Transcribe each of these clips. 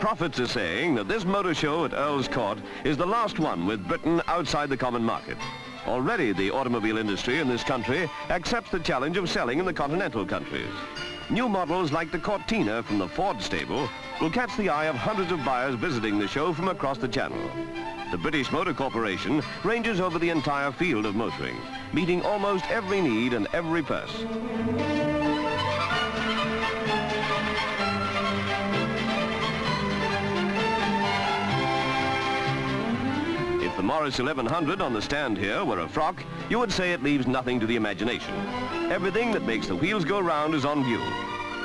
Prophets are saying that this motor show at Earls Court is the last one with Britain outside the common market. Already the automobile industry in this country accepts the challenge of selling in the continental countries. New models like the Cortina from the Ford stable will catch the eye of hundreds of buyers visiting the show from across the channel. The British Motor Corporation ranges over the entire field of motoring, meeting almost every need and every purse. The Morris 1100 on the stand here were a frock, you would say it leaves nothing to the imagination. Everything that makes the wheels go round is on view.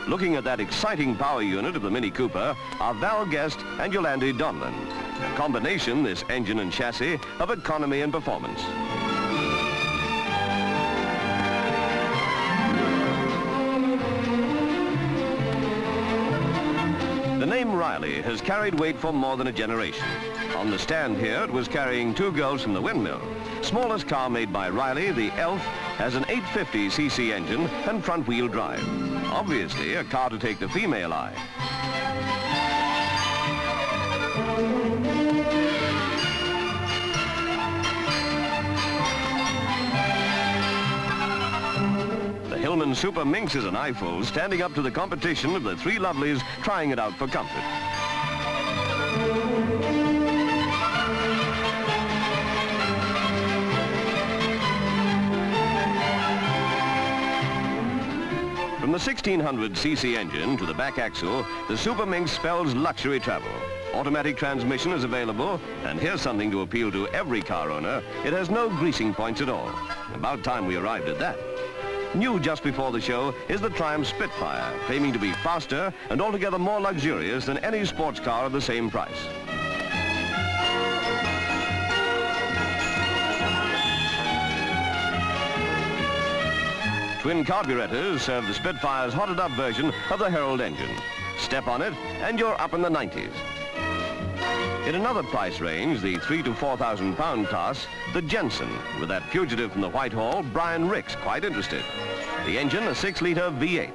Looking at that exciting power unit of the Mini Cooper are Val Guest and Yolande Donlan. A combination, this engine and chassis, of economy and performance. The name Riley has carried weight for more than a generation. On the stand here, it was carrying two girls from the windmill. Smallest car made by Riley, the Elf, has an 850cc engine and front-wheel drive. Obviously, a car to take the female eye. The Hillman Super Minx is an eyeful, standing up to the competition of the three lovelies trying it out for comfort. From the 1600cc engine to the back axle, the Super Minx spells luxury travel. Automatic transmission is available, and here's something to appeal to every car owner. It has no greasing points at all. About time we arrived at that. New just before the show is the Triumph Spitfire, claiming to be faster and altogether more luxurious than any sports car of the same price. Twin carburetors serve the Spitfire's hotted-up version of the Herald engine. Step on it, and you're up in the 90s. In another price range, the £3,000 to £4,000 class, the Jensen, with that fugitive from the Whitehall, Brian Ricks, quite interested. The engine, a 6-litre V8.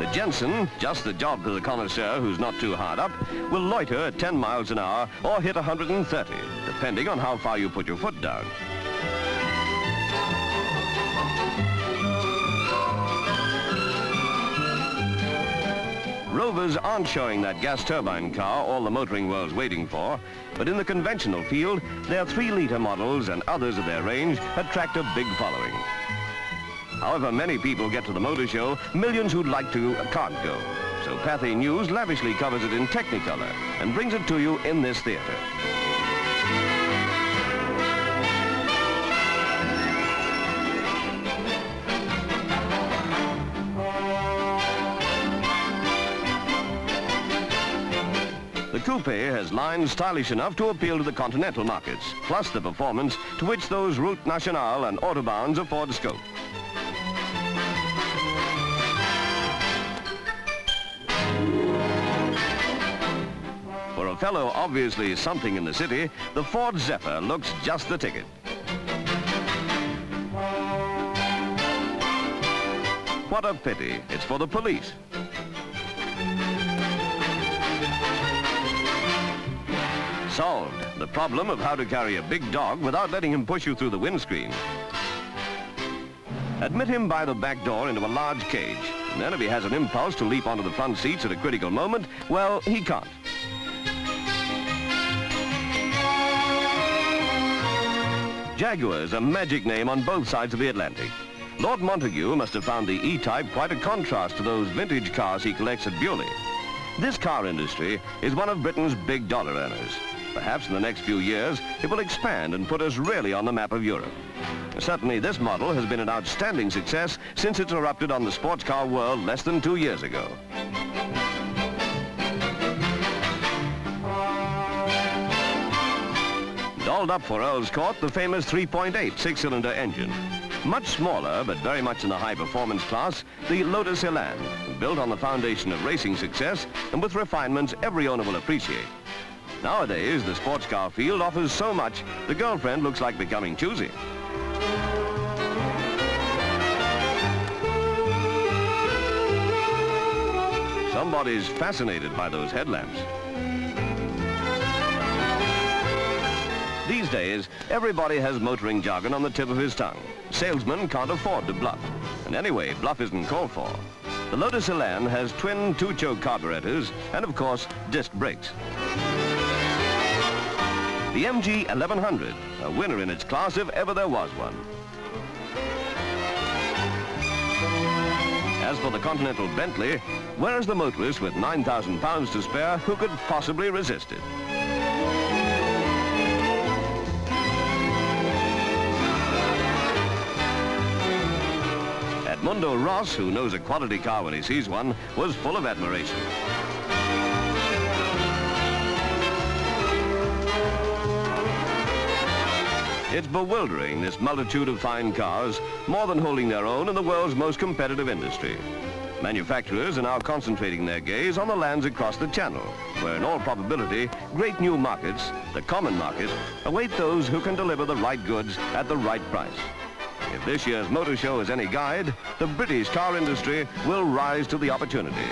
The Jensen, just the job for the connoisseur who's not too hard up, will loiter at 10 miles an hour or hit 130, depending on how far you put your foot down. Rovers aren't showing that gas turbine car all the motoring world's waiting for, but in the conventional field, their 3-litre models and others of their range attract a big following. However many people get to the motor show, millions who'd like to can't go. So Pathé News lavishly covers it in Technicolor and brings it to you in this theatre. The coupe has lines stylish enough to appeal to the continental markets, plus the performance to which those Route Nationale and Autobahns afford scope. For a fellow obviously something in the city, the Ford Zephyr looks just the ticket. What a pity, it's for the police. Solved, the problem of how to carry a big dog without letting him push you through the windscreen. Admit him by the back door into a large cage, and then if he has an impulse to leap onto the front seats at a critical moment, well, he can't. Jaguar is a magic name on both sides of the Atlantic. Lord Montague must have found the E-Type quite a contrast to those vintage cars he collects at Bewley. This car industry is one of Britain's big dollar earners. Perhaps in the next few years, it will expand and put us really on the map of Europe. Certainly, this model has been an outstanding success since it erupted on the sports car world less than 2 years ago. Dolled up for Earls Court, the famous 3.8 six-cylinder engine. Much smaller, but very much in the high-performance class, the Lotus Elan, built on the foundation of racing success and with refinements every owner will appreciate. Nowadays, the sports car field offers so much, the girlfriend looks like becoming choosy. Somebody's fascinated by those headlamps. These days, everybody has motoring jargon on the tip of his tongue. Salesmen can't afford to bluff. And anyway, bluff isn't called for. The Lotus Elan has twin two-choke carburetors and, of course, disc brakes. The MG 1100, a winner in its class if ever there was one. As for the Continental Bentley, where is the motorist with 9,000 pounds to spare who could possibly resist it? Edmundo Ross, who knows a quality car when he sees one, was full of admiration. It's bewildering, this multitude of fine cars, more than holding their own in the world's most competitive industry. Manufacturers are now concentrating their gaze on the lands across the Channel, where in all probability, great new markets, the common market, await those who can deliver the right goods at the right price. If this year's motor show is any guide, the British car industry will rise to the opportunity.